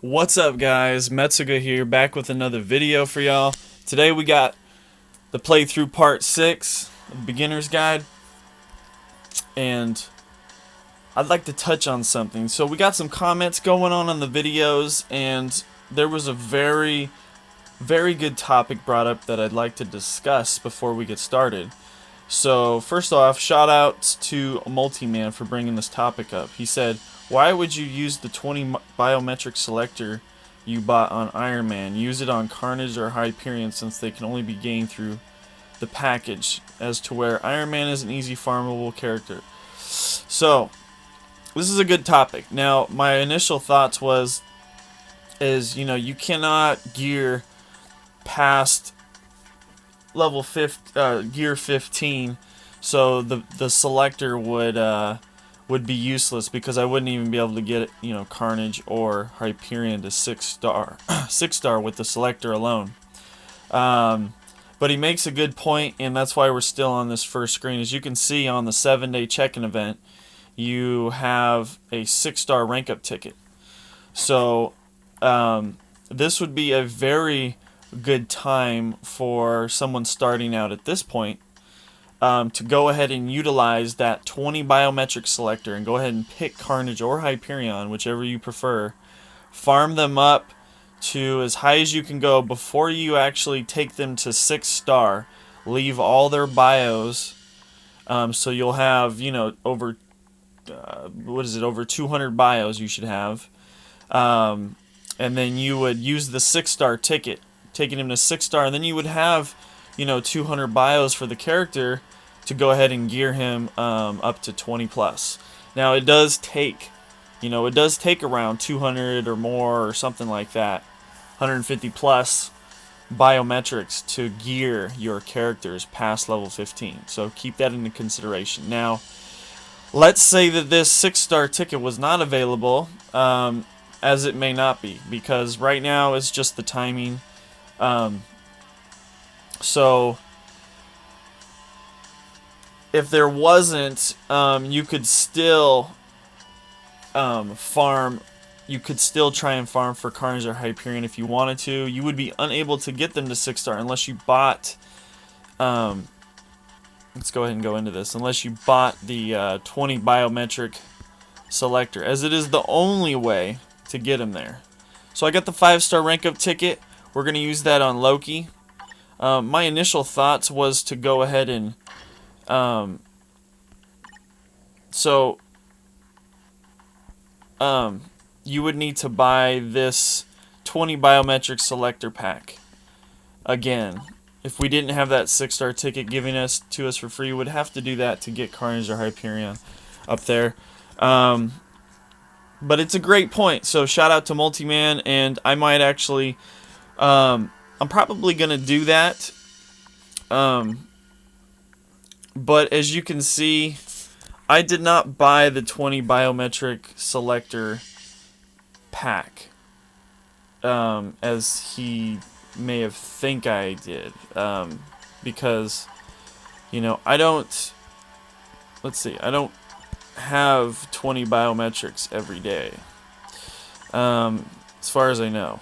What's up, guys? Metsuga here, back with another video for y'all. Today we got the playthrough part 6 of Beginner's Guide, and I'd like to touch on something. So we got some comments going on the videos, and there was a very good topic brought up that I'd like to discuss before we get started. So first off, shout outs to Multiman for bringing this topic up. He said, why would you use the 20 biometric selector you bought on Iron Man? Use it on Carnage or Hyperion, since they can only be gained through the package, as to where Iron Man is an easy farmable character. So this is a good topic. Now my initial thoughts is you cannot gear past level gear 15, so the selector would be useless, because I wouldn't even be able to get Carnage or Hyperion to 6-star 6-star with the selector alone. But he makes a good point, and that's why we're still on this first screen. As you can see, on the 7-day check-in event, you have a 6-star rank up ticket. So this would be a very good time for someone starting out at this point to go ahead and utilize that 20 biometric selector and go ahead and pick Carnage or Hyperion, whichever you prefer. Farm them up to as high as you can go before you actually take them to 6-star. Leave all their bios, so you'll have over over 200 bios you should have, and then you would use the 6-star ticket, taking him to 6-star, and then you would have 200 bios for the character to go ahead and gear him up to 20 plus. Now it does take around 200 or more, or something like that, 150 plus biometrics to gear your characters past level 15. So keep that into consideration. Now let's say that this 6-star ticket was not available, as it may not be, because right now it's just the timing. So if there wasn't, you could still farm. You could still try and farm for Carnage or Hyperion if you wanted to. You would be unable to get them to 6-star unless you bought. Let's go ahead and go into this. Unless you bought the 20 biometric selector, as it is the only way to get them there. So I got the 5-star rank up ticket. We're going to use that on Loki. My initial thoughts was to go ahead and you would need to buy this 20 biometric selector pack. Again, if we didn't have that 6-star ticket giving us to us for free, we would have to do that to get Carnage or Hyperion up there. But it's a great point. So shout out to Multiman, and I might actually I'm probably gonna do that. But as you can see, I did not buy the 20 biometric selector pack, as he may have think I did, because I don't have 20 biometrics every day, as far as I know.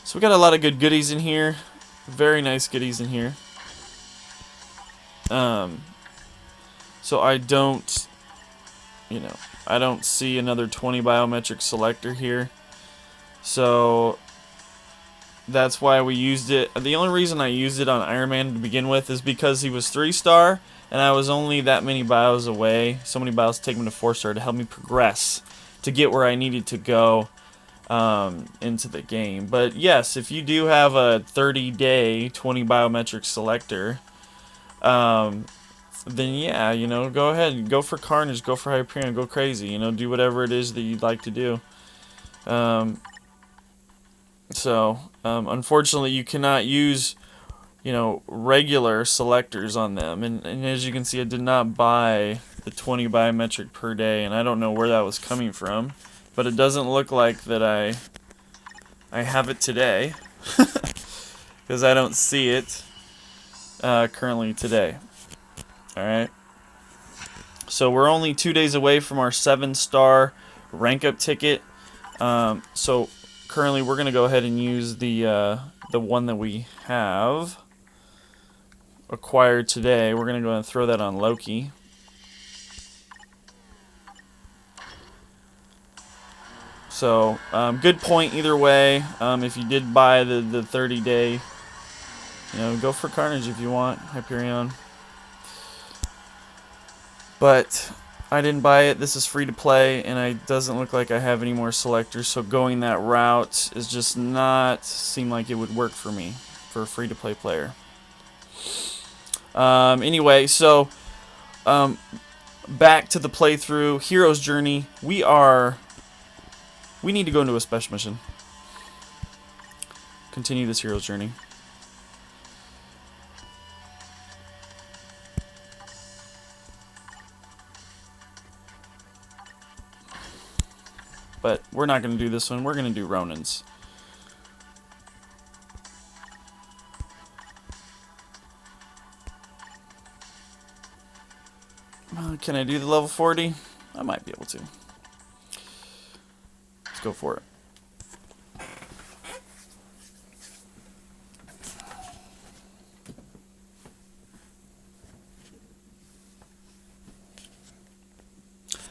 So we got a lot of good goodies in here, very nice goodies in here. So I don't see another 20 biometric selector here. So that's why we used it. The only reason I used it on Iron Man to begin with is because he was 3-star, and I was only that many bios away, so many bios to take him to 4-star to help me progress to get where I needed to go into the game. But yes, if you do have a 30-day 20 biometric selector, then yeah, go ahead and go for Carnage, go for Hyperion, go crazy, do whatever it is that you'd like to do. Unfortunately, you cannot use regular selectors on them, and as you can see, I did not buy the 20 biometric per day, and I don't know where that was coming from, but it doesn't look like that I have it today, because I don't see it currently today. Alright, so we're only 2 days away from our 7-star rank up ticket. So currently we're going to go ahead and use the one that we have acquired today. We're going to go and throw that on Loki. So, good point either way. If you did buy the 30-day, go for Carnage if you want, Hyperion. But I didn't buy it. This is free to play, and it doesn't look like I have any more selectors. So going that route is just not seem like it would work for me for a free to play player. Anyway, so back to the playthrough, Hero's Journey. We need to go into a special mission. Continue this Hero's Journey. But we're not going to do this one. We're going to do Ronin's. Can I do the level 40? I might be able to. Let's go for it.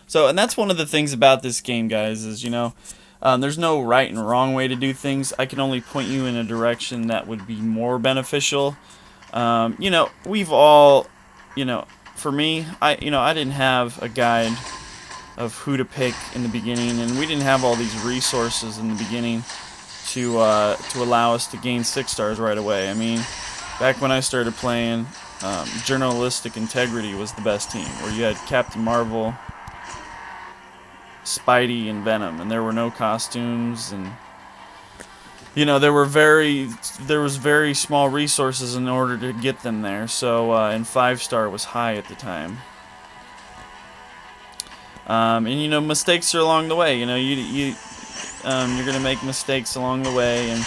So, and that's one of the things about this game, guys, is, there's no right and wrong way to do things. I can only point you in a direction that would be more beneficial. We've all, for me, I didn't have a guide of who to pick in the beginning, and we didn't have all these resources in the beginning to allow us to gain 6 stars right away. I mean, back when I started playing, Journalistic Integrity was the best team, where you had Captain Marvel, Spidey, and Venom, and there were no costumes, and there was very small resources in order to get them there. So and 5-star was high at the time. And mistakes are along the way. You're gonna make mistakes along the way,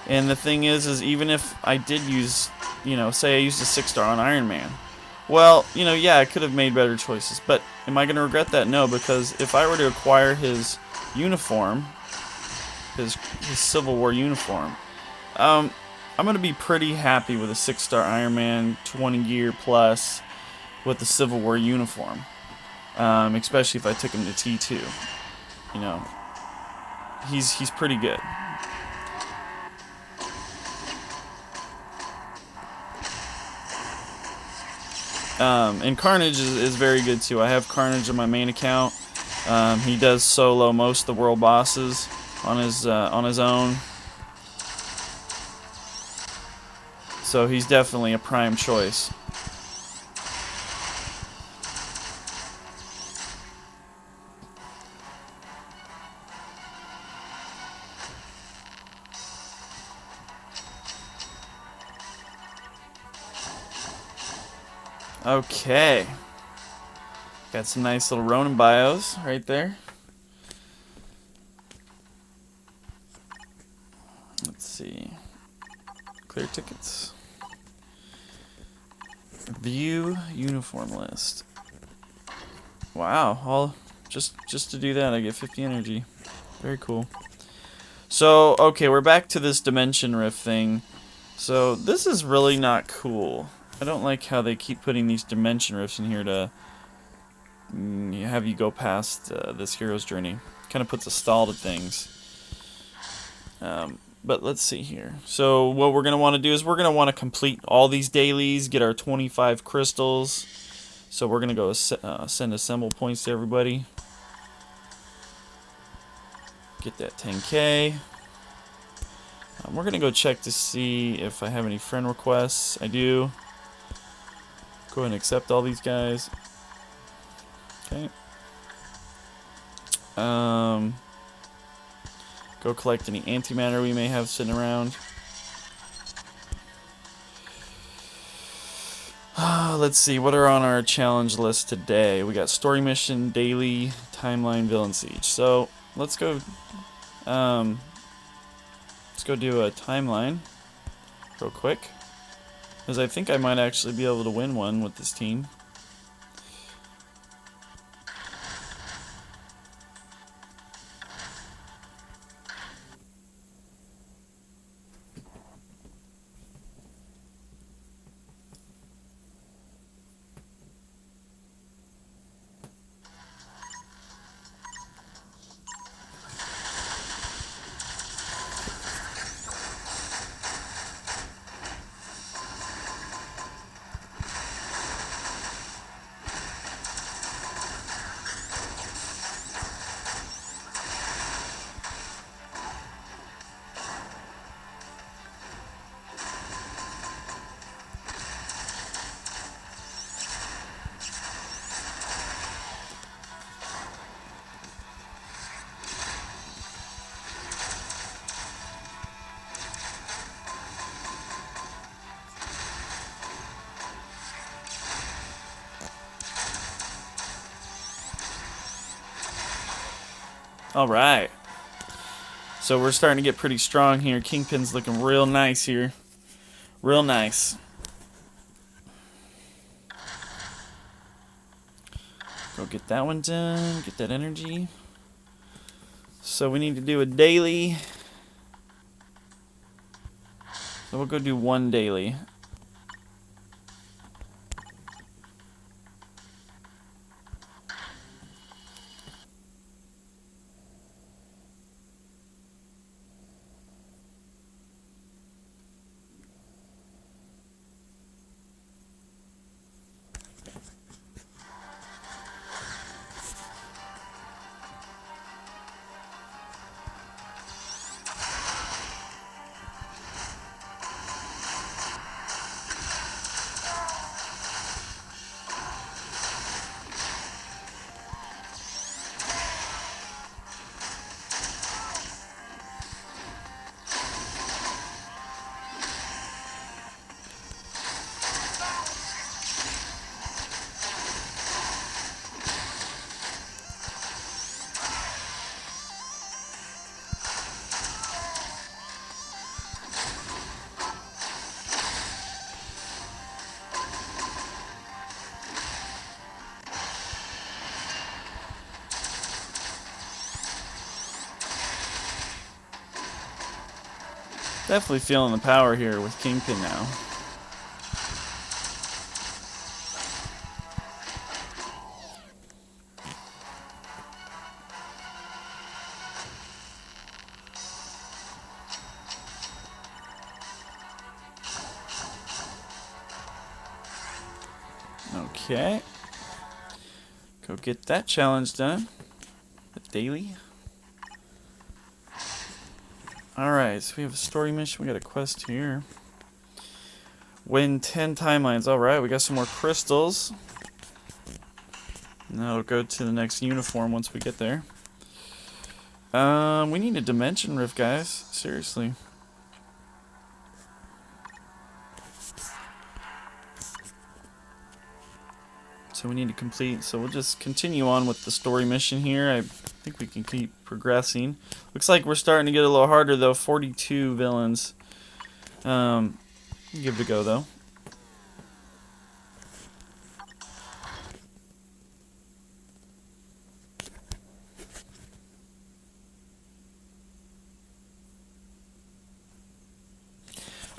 and the thing is even if I did use, say I used a 6-star on Iron Man. Well, yeah, I could have made better choices, but am I going to regret that? No, because if I were to acquire his uniform, his Civil War uniform, I'm going to be pretty happy with a 6-star Iron Man, 20 gear plus, with the Civil War uniform, especially if I took him to T2. He's pretty good. And Carnage is very good too. I have Carnage on my main account. He does solo most of the world bosses on his own. So he's definitely a prime choice. Okay. Got some nice little Ronin bios right there. Let's see. Clear tickets. View uniform list. Wow, all just to do that I get 50 energy. Very cool. So, okay, we're back to this dimension rift thing. So, this is really not cool. I don't like how they keep putting these dimension rifts in here to have you go past this hero's journey. Kind of puts a stall to things. But let's see here. So what we're going to want to do is we're going to want to complete all these dailies, get our 25 crystals. So we're going to go send assemble points to everybody. Get that 10K. We're going to go check to see if I have any friend requests. I do. Go ahead and accept all these guys. Okay. Go collect any antimatter we may have sitting around. Let's see, what are on our challenge list today? We got story mission, daily, timeline, villain siege. So let's go do a timeline real quick, because I think I might actually be able to win one with this team. Alright. So we're starting to get pretty strong here. Kingpin's looking real nice here. Real nice. Go get that one done. Get that energy. So we need to do a daily. So we'll go do one daily. Definitely feeling the power here with Kingpin now. Okay. Go get that challenge done. The daily. Alright, so we have a story mission. We got a quest here. Win 10 timelines. Alright, we got some more crystals. And that'll go to the next uniform once we get there. We need a dimension rift, guys. Seriously. So we need to complete. So we'll just continue on with the story mission here. I think we can keep progressing. Looks like we're starting to get a little harder though. 42 villains. Give it a go though.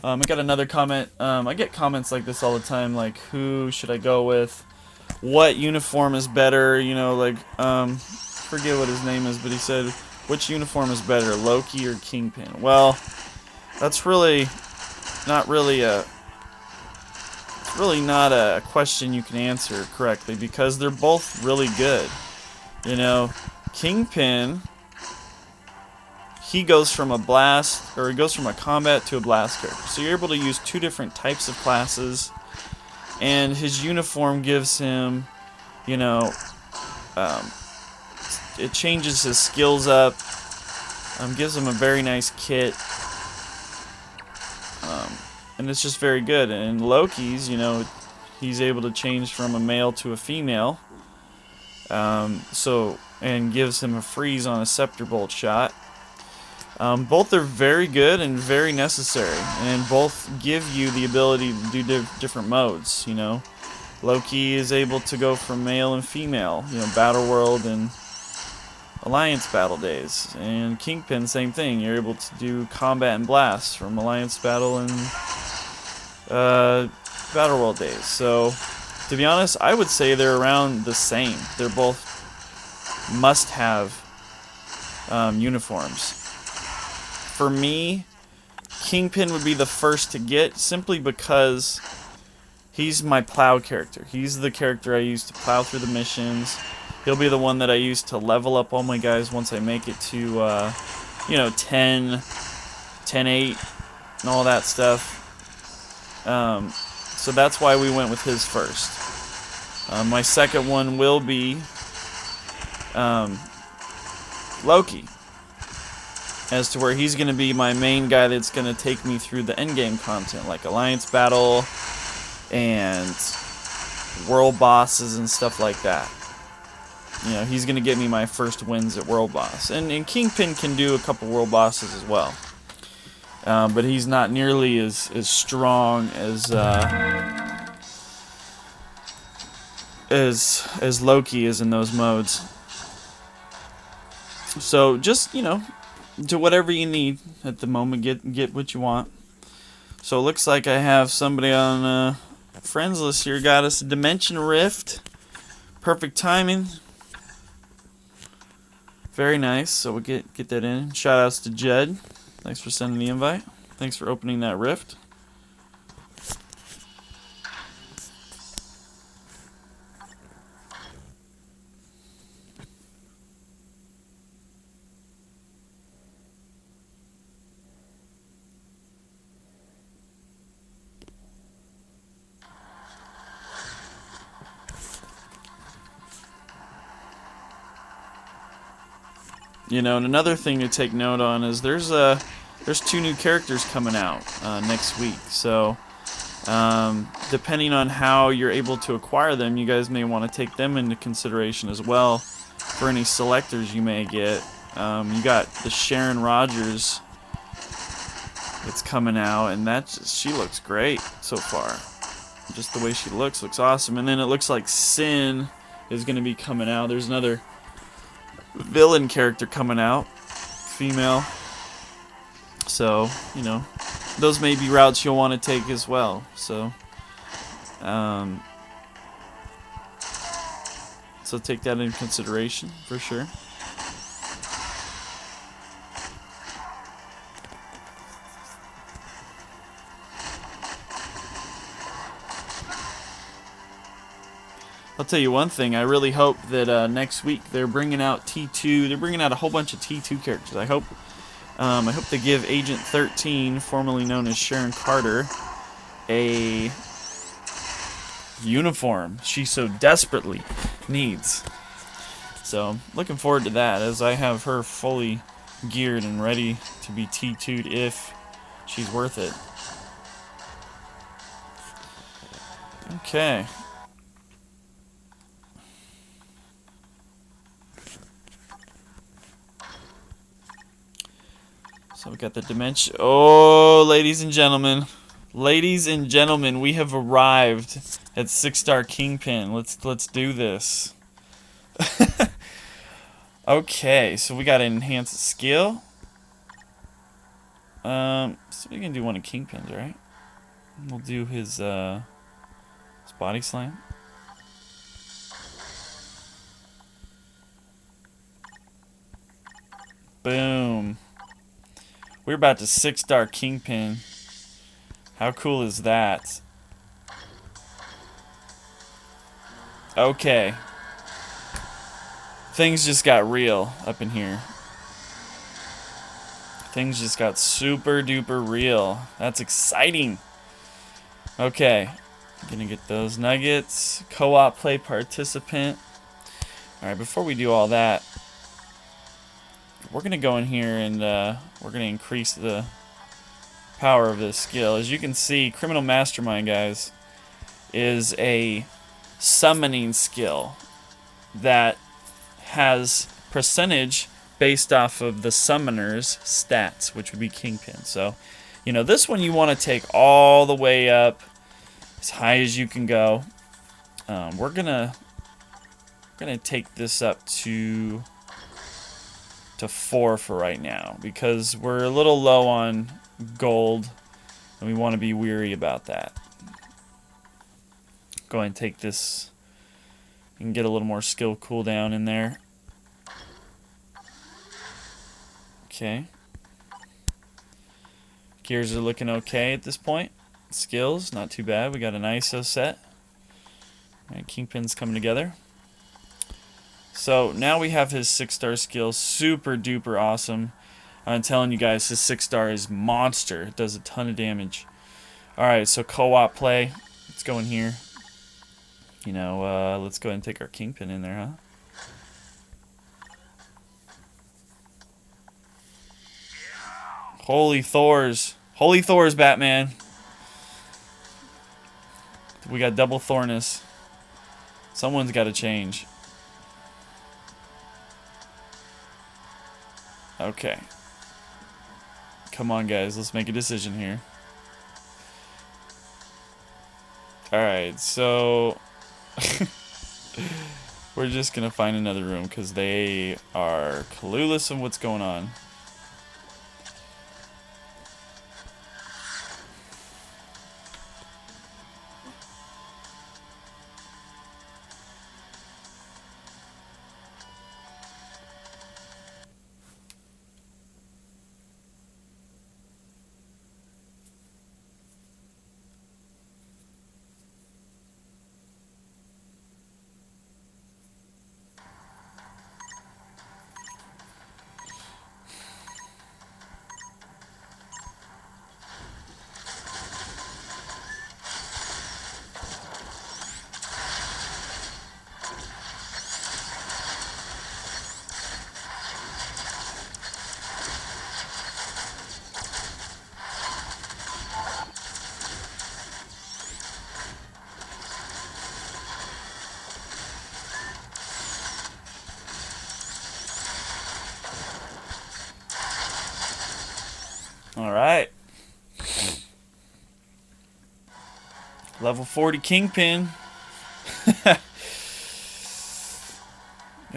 I got another comment. I get comments like this all the time, like who should I go with? What uniform is better? You know, like forget what his name is, but he said, which uniform is better, Loki or Kingpin? Well, that's really not a question you can answer correctly, because they're both really good. You know, Kingpin, he goes from a blast, or he goes from a combat to a blast character. So you're able to use two different types of classes, and his uniform gives him, you know, it changes his skills up, gives him a very nice kit, and it's just very good. And Loki's, you know, he's able to change from a male to a female, and gives him a freeze on a scepter bolt shot. Both are very good and very necessary, and both give you the ability to do different modes. You know, Loki is able to go from male and female, you know, Battle World and Alliance Battle days, and Kingpin, same thing. You're able to do combat and blast from Alliance Battle and Battle World days. So, to be honest, I would say they're around the same. They're both must-have uniforms. For me, Kingpin would be the first to get, simply because he's my plow character. He's the character I use to plow through the missions. He'll be the one that I use to level up all my guys once I make it to, you know, 10, 10-8, and all that stuff. So that's why we went with his first. My second one will be Loki, as to where he's going to be my main guy that's going to take me through the endgame content, like Alliance Battle and world bosses and stuff like that. you know, he's going to get me my first wins at World Boss. And Kingpin can do a couple World Bosses as well. But he's not nearly as strong as Loki is in those modes. So just, you know, do whatever you need at the moment. Get what you want. So it looks like I have somebody on friends list here. Got us a Dimension Rift. Perfect timing. Very nice. So we'll get that in. Shout outs to Jed. Thanks for sending the invite. Thanks for opening that rift. You know, and another thing to take note on is there's 2 new characters coming out next week. So depending on how you're able to acquire them, you guys may want to take them into consideration as well for any selectors you may get. You got the Sharon Rogers that's coming out, and she looks great so far. Just the way she looks awesome. And then it looks like Sin is going to be coming out. There's another villain character coming out, female. So, you know, those may be routes you'll want to take as well. So, so take that into consideration for sure. I'll tell you one thing. I really hope that next week they're bringing out T2. They're bringing out a whole bunch of T2 characters. I hope they give Agent 13, formerly known as Sharon Carter, a uniform she so desperately needs. So looking forward to that, as I have her fully geared and ready to be T2'd if she's worth it. Okay. So we got the dimension. Oh, ladies and gentlemen, we have arrived at 6-star Kingpin. Let's do this. Okay, so we got to enhance skill. So we can do one of Kingpin's, right? We'll do his body slam. Boom. We're about to 6-star Kingpin. How cool is that? Okay. Things just got real up in here. Things just got super duper real. That's exciting. Okay. Gonna get those nuggets. Co-op play participant. Alright, before we do all that, we're going to go in here and we're going to increase the power of this skill. As you can see, Criminal Mastermind, guys, is a summoning skill that has percentage based off of the summoner's stats, which would be Kingpin. So, you know, this one you want to take all the way up, as high as you can go. We're gonna take this up to 4 for right now, because we're a little low on gold and we want to be weary about that. Go ahead and take this and get a little more skill cooldown in there. Okay. Gears are looking okay at this point. Skills, not too bad. We got an ISO set. Alright, Kingpin's coming together. So now we have his 6-star skill, super duper awesome. I'm telling you guys, his 6-star is monster. It does a ton of damage. Alright, so co-op play. Let's go in here. You know, let's go ahead and take our Kingpin in there, huh? Holy Thors. Holy Thors, Batman. We got double Thornus. Someone's got to change. Okay. Come on, guys. Let's make a decision here. Alright, so... we're just gonna find another room because they are clueless on what's going on. Alright. Level 40 Kingpin. Got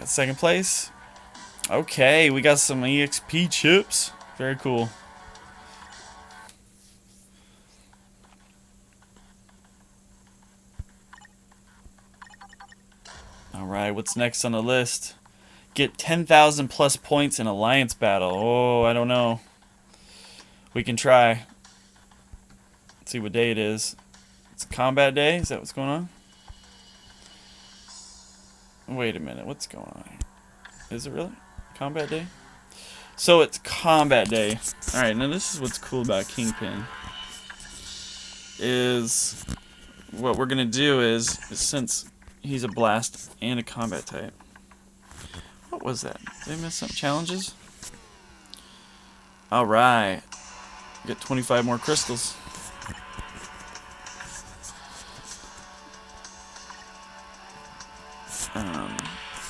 second place. Okay, we got some EXP chips. Very cool. Alright, what's next on the list? Get 10,000 plus points in Alliance battle. Oh, I don't know. We can try. Let's see what day it is. It's combat day? Is that what's going on? Wait a minute. What's going on here? Is it really? Combat day? So it's combat day. Alright, now this is what's cool about Kingpin. Is what we're going to do is since he's a blast and a combat type. What was that? Did I miss some challenges? Alright. Get 25 more crystals.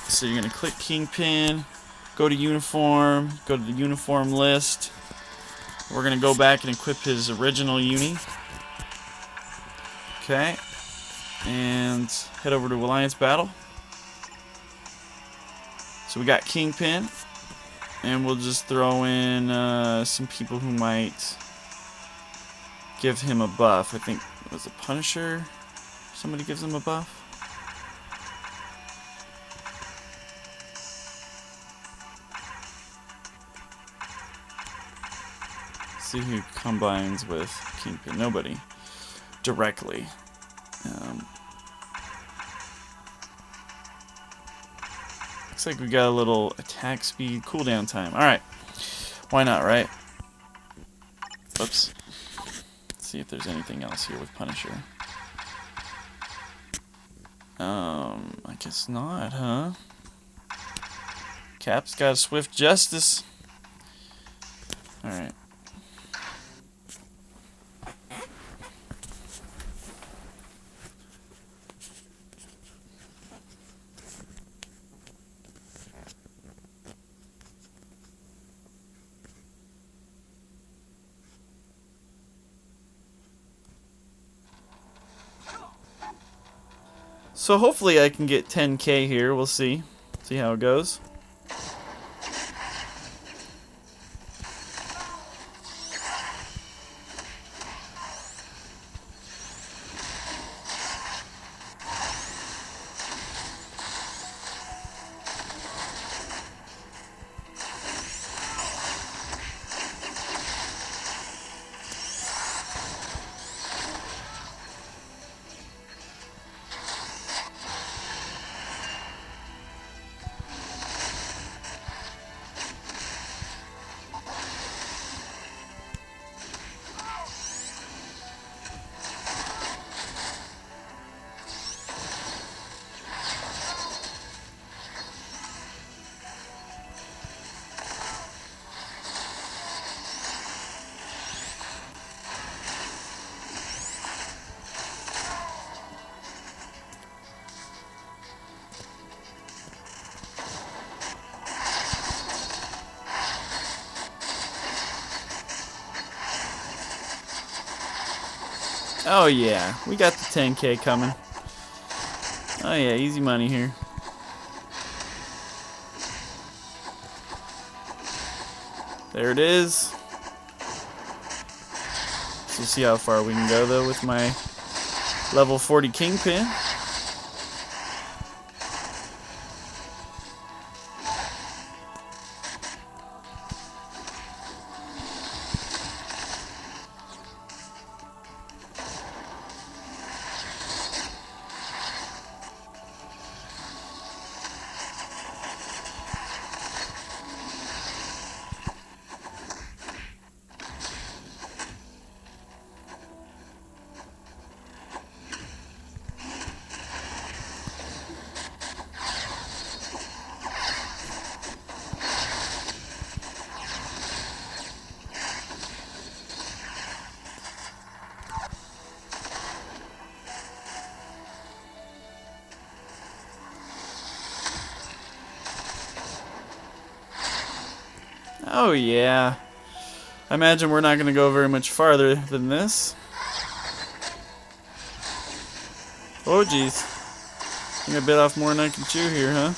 So you're going to click Kingpin, go to uniform, go to the uniform list. We're going to go back and equip his original uni. Okay. And head over to Alliance battle. So we got Kingpin. And we'll just throw in some people who might give him a buff. I think it was a Punisher. Somebody gives him a buff. See who combines with Kingpin. Nobody. Directly. Looks like we got a little attack speed cooldown time. Alright. Why not, right? Whoops. Let's see if there's anything else here with Punisher. I guess not, huh? Cap's got a swift justice. Alright. So hopefully I can get 10k here. We'll see. See how it goes. Oh yeah, we got the 10K coming. Oh yeah, easy money here. There it is. So see how far we can go though with my level 40 Kingpin. Oh yeah. I imagine we're not going to go very much farther than this. Oh jeez. I think I bit off more than I can chew here, huh?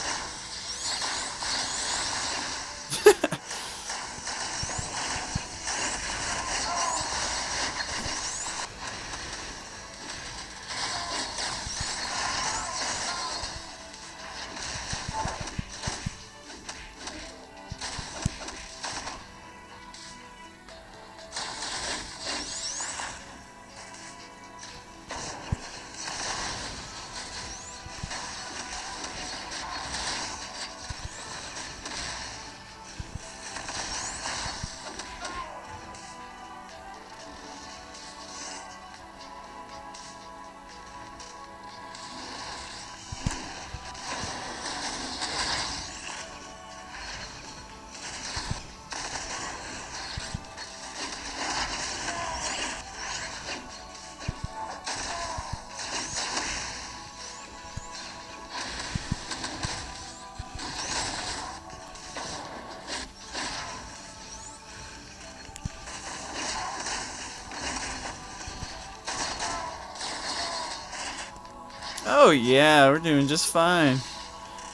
Oh yeah, we're doing just fine.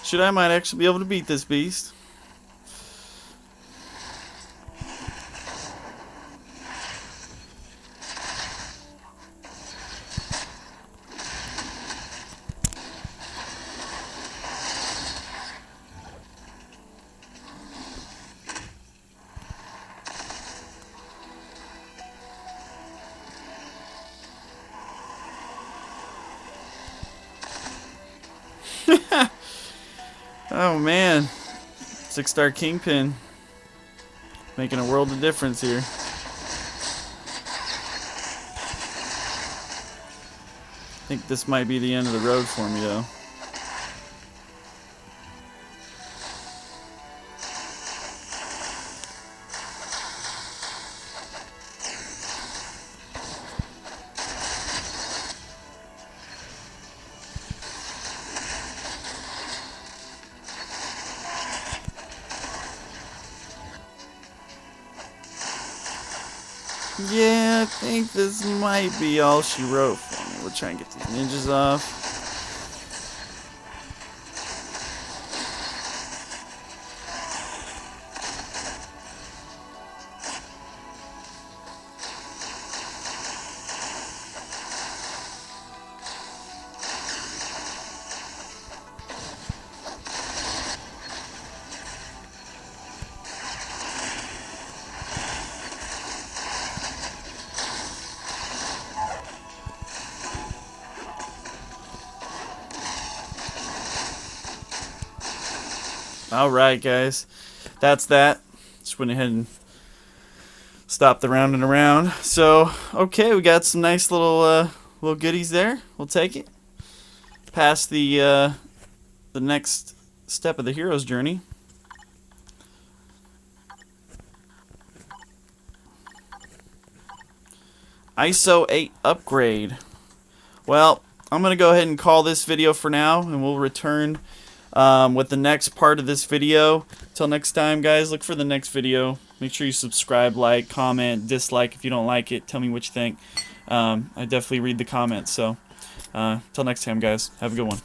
Should I might actually be able to beat this beast. Oh man, 6-star Kingpin, making a world of difference here. I think this might be the end of the road for me though. Yeah, I think this might be all she wrote for me. We'll try and get these ninjas off. Alright guys, that's that. Just went ahead and stopped the round and around. So, okay, we got some nice little little goodies there. We'll take it. Past the next step of the hero's journey. ISO 8 upgrade. Well, I'm going to go ahead and call this video for now, and we'll return with the next part of this video. Till next time, guys, look for the next video. Make sure you subscribe, like, comment, dislike if you don't like it. Tell me what you think. I definitely read the comments. So, till next time, guys, have a good one.